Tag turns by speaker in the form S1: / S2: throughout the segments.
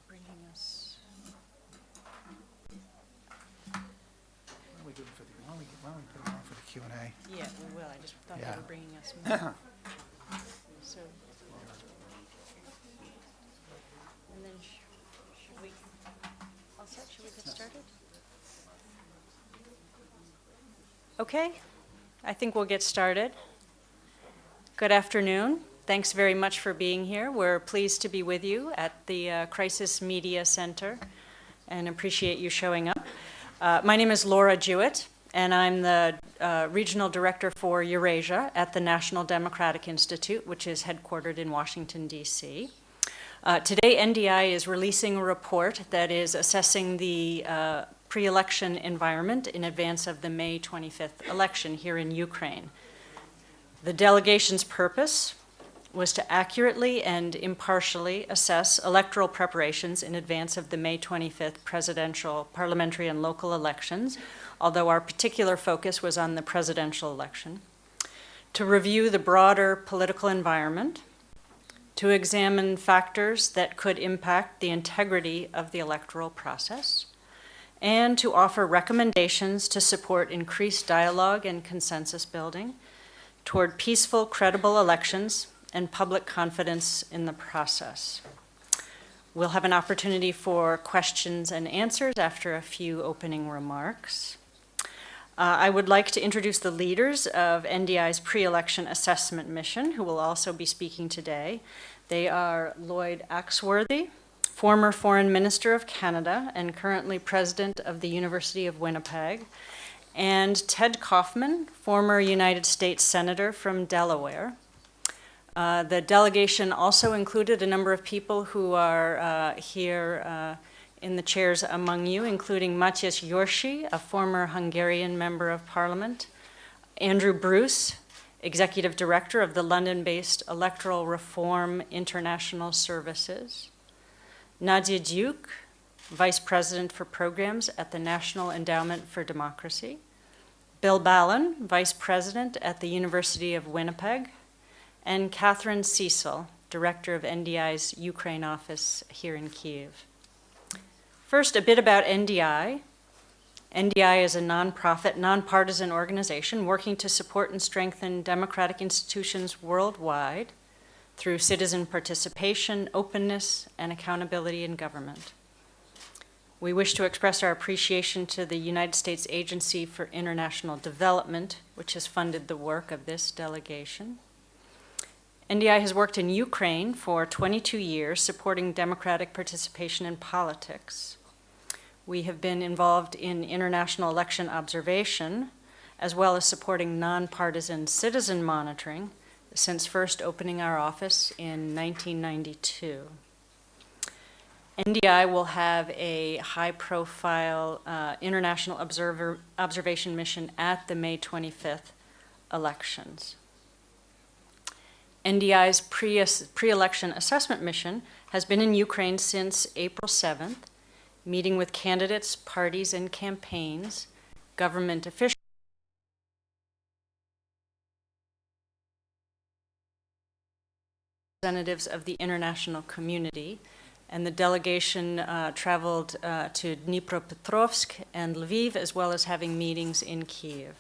S1: bringing us.
S2: Why don't we put it on for the Q&A?
S1: Yeah, we will. I just thought
S2: Yeah.
S1: they were bringing us more. So, and then should we, all set? Should we get started? Okay, I think we'll get started. Good afternoon. Thanks very much for being here. We're pleased to be with you at the Crisis Media Center and appreciate you showing up. My name is Laura Jewett, and I'm the Regional Director for Eurasia at the National Democratic Institute, which is headquartered in Washington, D.C. Today, NDI is releasing a report that is assessing the pre-election environment in advance of the May 25th election here in Ukraine. The delegation's purpose was to accurately and impartially assess electoral preparations in advance of the May 25th presidential, parliamentary, and local elections, although our particular focus was on the presidential election, to review the broader political environment, to examine factors that could impact the integrity of the electoral process, and to offer recommendations to support increased dialogue and consensus building toward peaceful, credible elections and public confidence in the process. We'll have an opportunity for questions and answers after a few opening remarks. I would like to introduce the leaders of NDI's pre-election assessment mission, who will also be speaking today. They are Lloyd Axworthy, former Foreign Minister of Canada and currently President of the University of Winnipeg, and Ted Kaufman, former United States Senator from Delaware. The delegation also included a number of people who are here in the chairs among you, including Matthias Jorsi, a former Hungarian Member of Parliament, Andrew Bruce, Executive Director of the London-based Electoral Reform International Services, Nadia Duke, Vice President for Programs at the National Endowment for Democracy, Bill Ballon, Vice President at the University of Winnipeg, and Catherine Cecil, Director of NDI's Ukraine office here in Kyiv. First, a bit about NDI. NDI is a nonprofit, nonpartisan organization working to support and strengthen democratic institutions worldwide through citizen participation, openness, and accountability in government. We wish to express our appreciation to the United States Agency for International Development, which has funded the work of this delegation. NDI has worked in Ukraine for 22 years, supporting democratic participation in politics. We have been involved in international election observation, as well as supporting nonpartisan citizen monitoring since first opening our office in 1992. NDI will have a high-profile international observation mission at the May 25th elections. NDI's pre-election assessment mission has been in Ukraine since April 7th, meeting with candidates, parties, and campaigns, government officials, representatives of the international community, and the delegation traveled to Dnipropetrovsk and Lviv, as well as having meetings in Kyiv.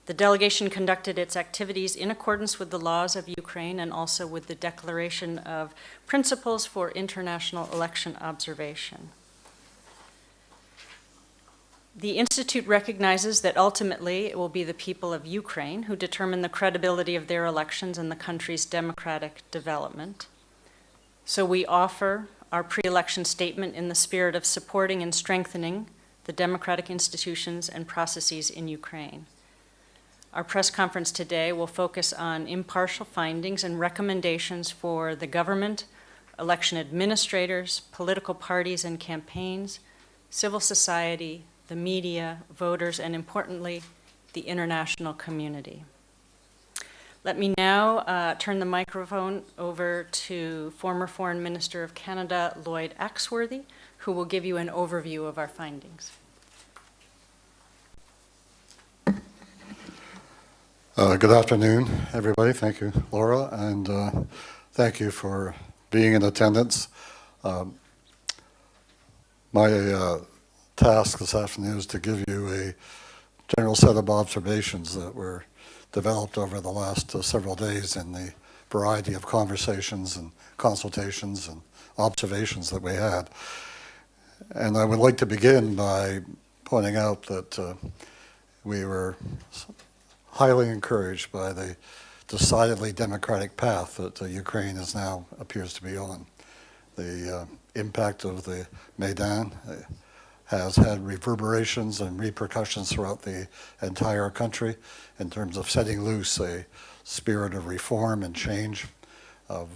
S1: The delegation conducted its activities in accordance with the laws of Ukraine and also with the Declaration of Principles for International Election Observation. The Institute recognizes that ultimately it will be the people of Ukraine who determine the credibility of their elections and the country's democratic development. So we offer our pre-election statement in the spirit of supporting and strengthening the democratic institutions and processes in Ukraine. Our press conference today will focus on impartial findings and recommendations for the government, election administrators, political parties and campaigns, civil society, the media, voters, and importantly, the international community. Let me now turn the microphone over to former Foreign Minister of Canada, Lloyd Axworthy, who will give you an overview of our findings.
S3: Good afternoon, everybody. Thank you, Laura, and thank you for being in attendance. My task this afternoon is to give you a general set of observations that were developed over the last several days in the variety of conversations and consultations and observations that we had. And I would like to begin by pointing out that we were highly encouraged by the decidedly democratic path that Ukraine is now appears to be on. The impact of the Maidan has had reverberations and repercussions throughout the entire country in terms of setting loose a spirit of reform and change, of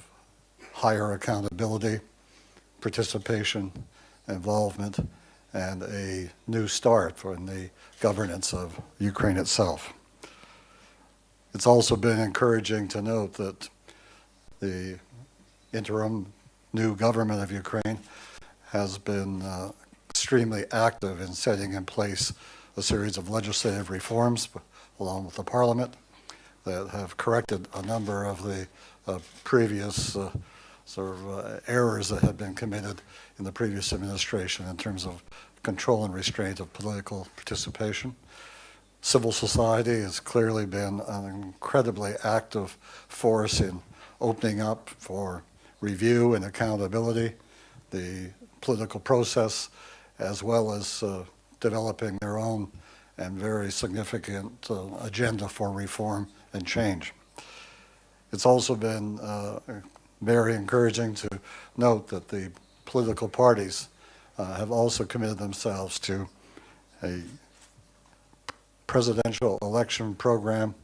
S3: higher accountability, participation, involvement, and a new start for the governance of Ukraine itself. It's also been encouraging to note that the interim new government of Ukraine has been extremely active in setting in place a series of legislative reforms along with the parliament that have corrected a number of the previous errors that had been committed in the previous administration in terms of control and restraint of political participation. Civil society has clearly been an incredibly active force in opening up for review and accountability, the political process, as well as developing their own and very significant agenda for reform and change. It's also been very encouraging to note that the political parties have also committed themselves to a presidential election program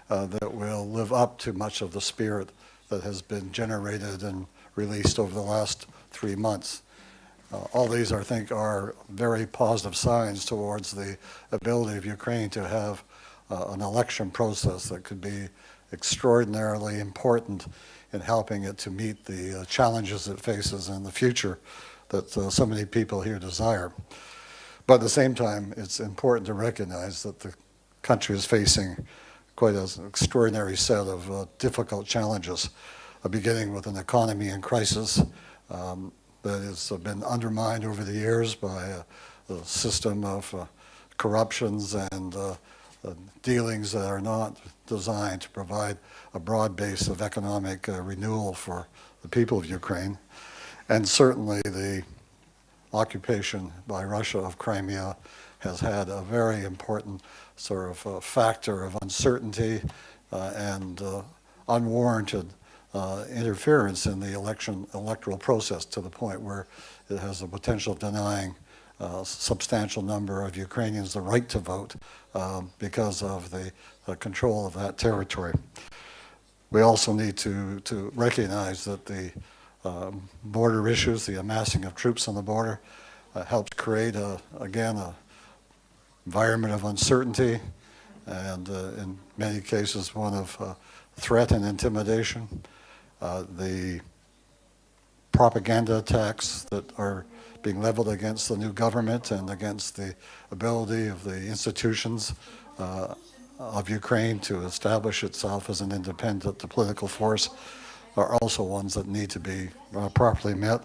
S3: that will live up to much of the spirit that has been generated and released over the last 3 months. All these, I think, are very positive signs towards the ability of Ukraine to have an election process that could be extraordinarily important in helping it to meet the challenges it faces in the future that so many people here desire. But at the same time, it's important to recognize that the country is facing quite an extraordinary set of difficult challenges, beginning with an economy in crisis that has been undermined over the years by a system of corruptions and dealings that are not designed to provide a broad base of economic renewal for the people of Ukraine. And certainly the occupation by Russia of Crimea has had a very important sort of factor of uncertainty and unwarranted interference in the electoral process to the point where it has the potential of denying a substantial number of Ukrainians the right to vote because of the control of that territory. We also need to recognize that the border issues, the amassing of troops on the border, helps create, again, an environment of uncertainty and in many cases one of threat and intimidation. The propaganda attacks that are being leveled against the new government and against the ability of the institutions of Ukraine to establish itself as an independent political force are also ones that need to be properly met.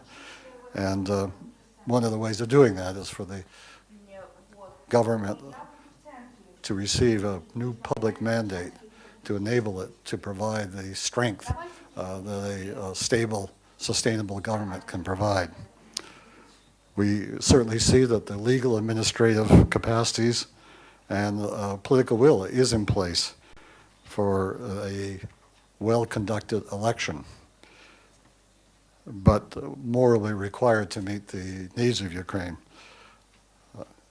S3: And one of the ways of doing that is for the government to receive a new public mandate to enable it to provide the strength that a stable, sustainable government can provide. We certainly see that the legal administrative capacities and political will is in place for a well-conducted election, but morally required to meet the needs of Ukraine.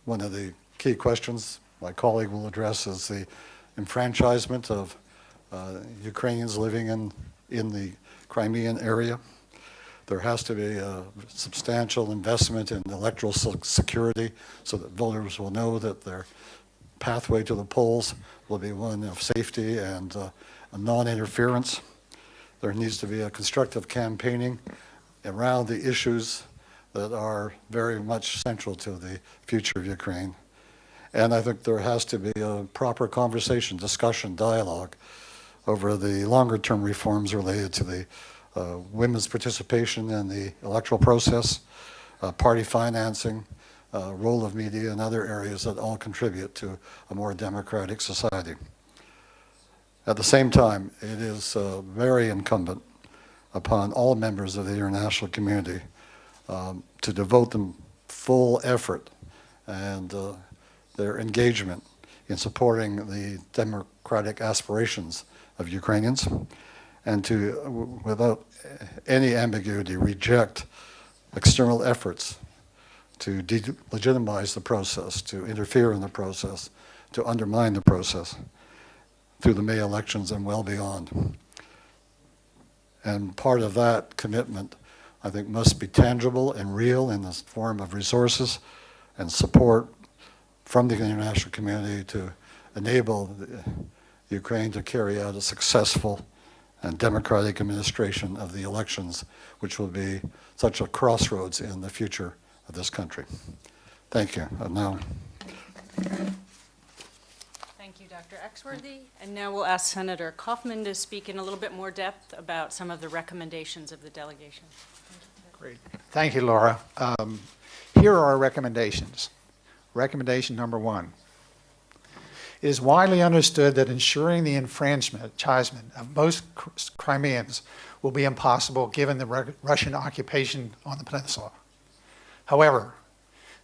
S3: One of the key questions my colleague will address is the enfranchisement of Ukrainians living in the Crimean area. There has to be a substantial investment in electoral security so that voters will know that their pathway to the polls will be one of safety and non-interference. There needs to be a constructive campaigning around the issues that are very much central to the future of Ukraine. And I think there has to be a proper conversation, discussion, dialogue over the longer-term reforms related to the women's participation in the electoral process, party financing, role of media, and other areas that all contribute to a more democratic society. At the same time, it is very incumbent upon all members of the international community to devote them full effort and their engagement in supporting the democratic aspirations of Ukrainians, and to, without any ambiguity, reject external efforts to delegitimize the process, to interfere in the process, to undermine the process through the May elections and well beyond. And part of that commitment, I think, must be tangible and real in the form of resources and support from the international community to enable Ukraine to carry out a successful and democratic administration of the elections, which will be such a crossroads in the future of this country. Thank you. And now,
S1: Thank you, Dr. Axworthy. And now we'll ask Senator Kaufman to speak in a little bit more depth about some of the recommendations of the delegation.
S2: Great. Thank you, Laura. Here are our recommendations. Recommendation number 1. It is widely understood that ensuring the enfranchisement of most Crimeans will be impossible given the Russian occupation on the peninsula. However,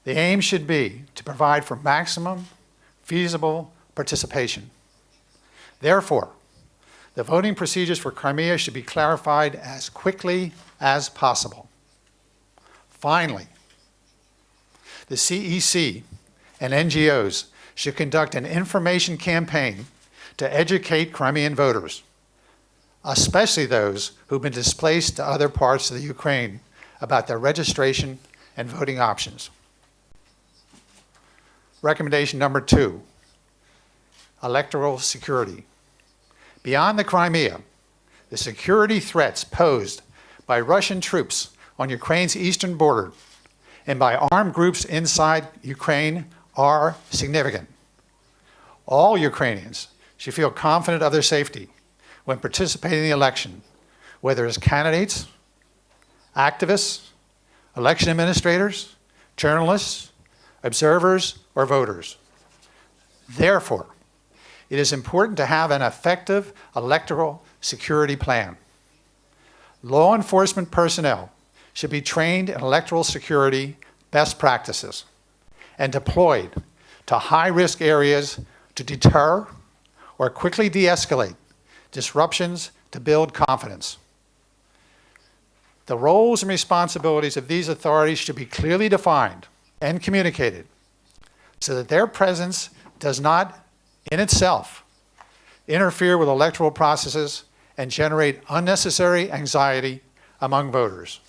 S2: the aim should be to provide for maximum feasible participation. Therefore, the voting procedures for Crimea should be clarified as quickly as possible. Finally, the CEC and NGOs should conduct an information campaign to educate Crimean voters, especially those who've been displaced to other parts of the Ukraine, about their registration and voting options. Recommendation number 2, electoral security. Beyond the Crimea, the security threats posed by Russian troops on Ukraine's eastern border and by armed groups inside Ukraine are significant. All Ukrainians should feel confident of their safety when participating in the election, whether as candidates, activists, election administrators, journalists, observers, or voters. Therefore, it is important to have an effective electoral security plan. Law enforcement personnel should be trained in electoral security best practices and deployed to high-risk areas to deter or quickly de-escalate disruptions to build confidence. The roles and responsibilities of these authorities should be clearly defined and communicated so that their presence does not, in itself, interfere with electoral processes and generate unnecessary anxiety among voters.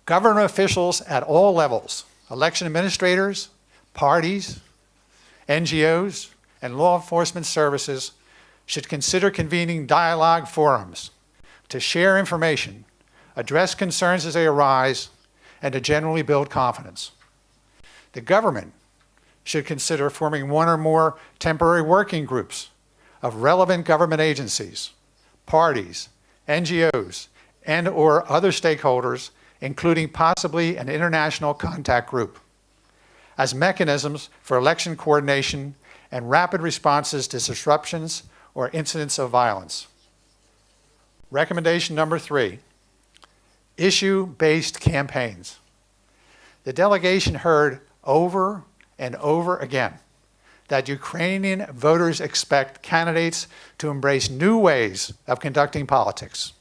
S2: Government officials at all levels, election administrators, parties, NGOs, and law enforcement services should consider convening dialogue forums to share information, address concerns as they arise, and to generally build confidence. The government should consider forming one or more temporary working groups of relevant government agencies, parties, NGOs, and/or other stakeholders, including possibly an international contact group, as mechanisms for election coordination and rapid responses to disruptions or incidents of violence. Recommendation number 3, issue-based campaigns. The delegation heard over and over again that Ukrainian voters expect candidates to embrace new ways of conducting politics.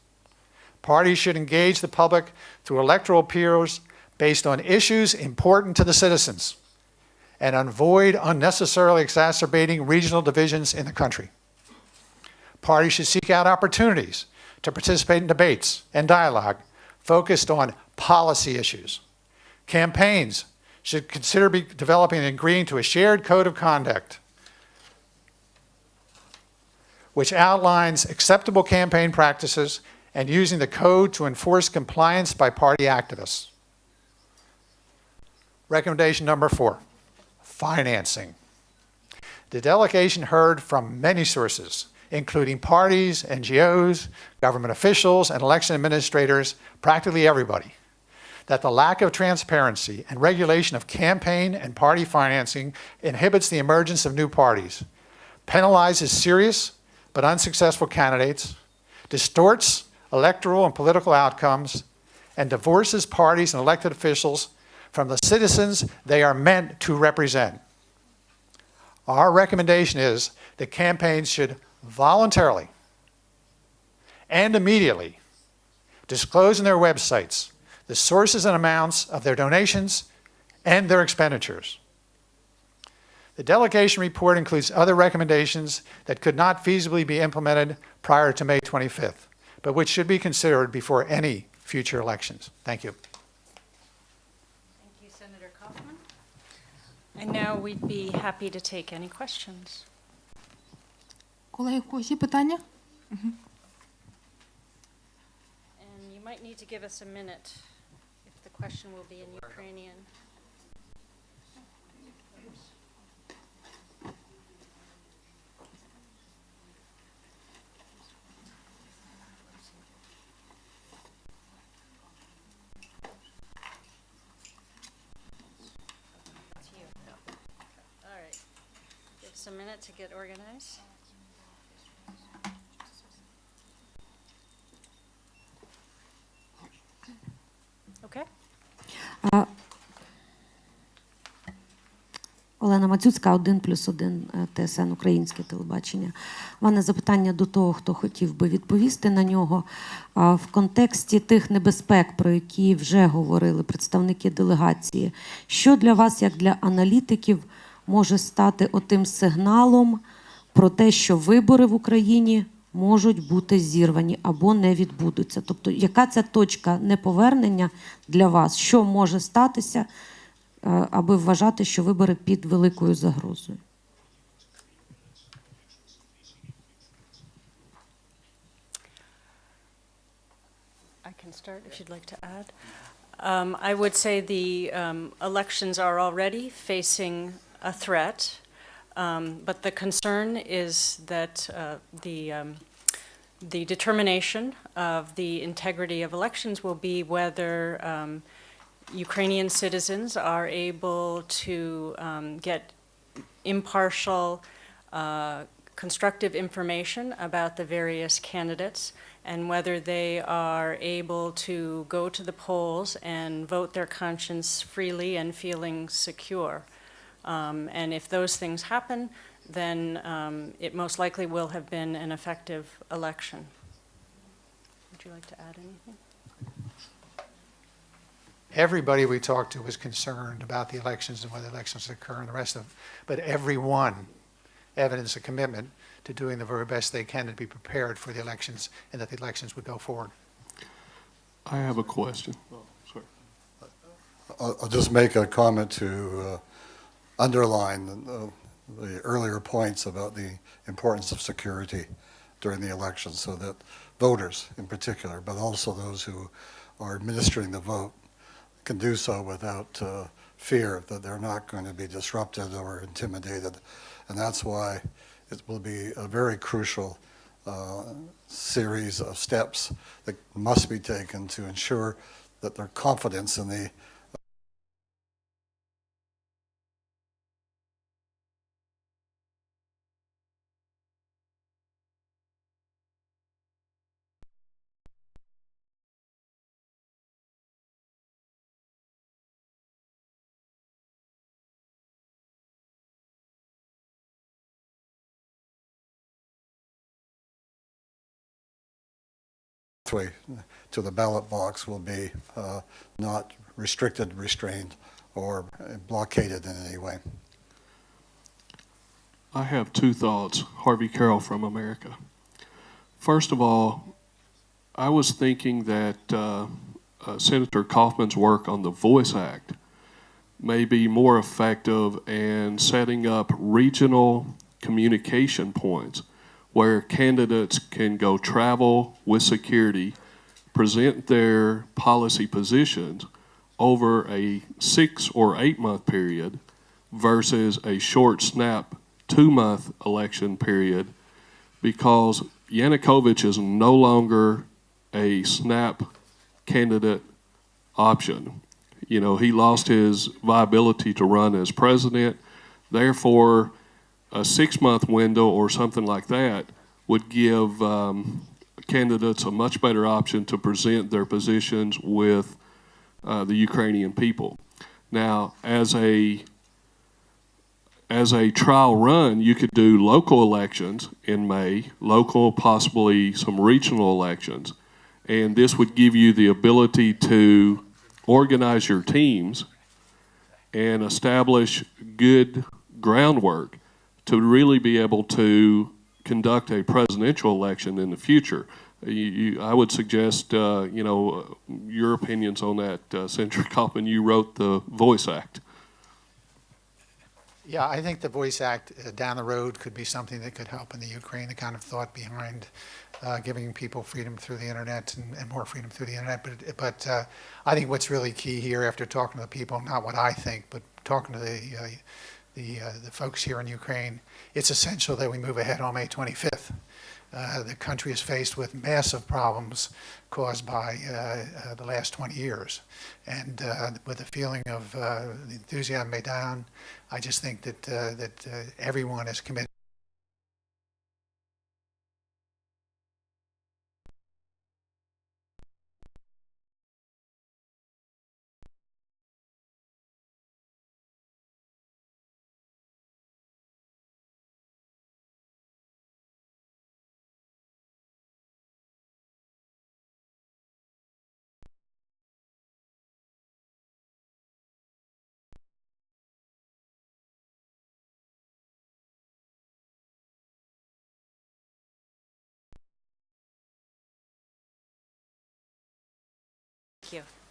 S2: Parties should engage the public through electoral appeals based on issues important to the citizens and avoid unnecessarily exacerbating regional divisions in the country. Parties should seek out opportunities to participate in debates and dialogue focused on policy issues. Campaigns should consider developing and agreeing to a shared code of conduct which outlines acceptable campaign practices and using the code to enforce compliance by party activists. Recommendation number 4, financing. The delegation heard from many sources, including parties, NGOs, government officials, and election administrators, practically everybody, that the lack of transparency and regulation of campaign and party financing inhibits the emergence of new parties, penalizes serious but unsuccessful candidates, distorts electoral and political outcomes, and divorces parties and elected officials from the citizens they are meant to represent. Our recommendation is that campaigns should voluntarily and immediately disclose in their websites the sources and amounts of their donations and their expenditures. The delegation report includes other recommendations that could not feasibly be implemented prior to May 25th, but which should be considered before any future elections. Thank you.
S1: Thank you, Senator Kaufman. And now we'd be happy to take any questions.
S4: Колеги, в когось є питання?
S1: And you might need to give us a minute if the question will be in Ukrainian. It's you. All right. Give us a minute to get organized. Okay.
S5: Олена Мацюцька, 1+1 ТСН Українське телебачення. У мене запитання до того, хто хотів би відповісти на нього. В контексті тих небезпек, про які вже говорили представники делегації, що для вас, як для аналітиків, може стати отим сигналом про те, що вибори в Україні можуть бути зірвані або не відбудуться? Тобто, яка ця точка неповернення для вас? Що може статися, аби вважати, що вибори під великою загрозою?
S1: I can start if you'd like to add. I would say the elections are already facing a threat, but the concern is that the determination of the integrity of elections will be whether Ukrainian citizens are able to get impartial, constructive information about the various candidates, and whether they are able to go to the polls and vote their conscience freely and feeling secure. And if those things happen, then it most likely will have been an effective election. Would you like to add anything?
S2: Everybody we talked to was concerned about the elections and whether elections occur and the rest of them, but everyone evidenced a commitment to doing the very best they can to be prepared for the elections and that the elections would go forward.
S6: I have a question. Oh, sorry.
S3: I'll just make a comment to underline the earlier points about the importance of security during the election, so that voters in particular, but also those who are administering the vote, can do so without fear that they're not going to be disrupted or intimidated. And that's why it will be a very crucial series of steps that must be taken to ensure that their confidence in the pathway to the ballot box will be not restricted, restrained, or blockaded in any way.
S6: I have two thoughts. Harvey Carroll from America. First of all, I was thinking that Senator Kaufman's work on the Voice Act may be more effective in setting up regional communication points where candidates can go travel with security, present their policy positions over a 6 or 8 month period versus a short snap 2-month election period, because Yanukovych is no longer a snap candidate option. You know, he lost his viability to run as president. Therefore, a 6-month window or something like that would give candidates a much better option to present their positions with the Ukrainian people. Now, as a trial run, you could do local elections in May, local, possibly some regional elections, and this would give you the ability to organize your teams and establish good groundwork to really be able to conduct a presidential election in the future. I would suggest, your opinions on that. Senator Kaufman, you wrote the Voice Act.
S2: Yeah, I think the Voice Act down the road could be something that could help in the Ukraine, the kind of thought behind giving people freedom through the internet and more freedom through the internet. But I think what's really key here, after talking to the people, not what I think, but talking to the folks here in Ukraine, it's essential that we move ahead on May 25th. The country is faced with massive problems caused by the last 20 years. And with the feeling of the enthusiasm made down, I just think that everyone is committed.
S1: Thank you.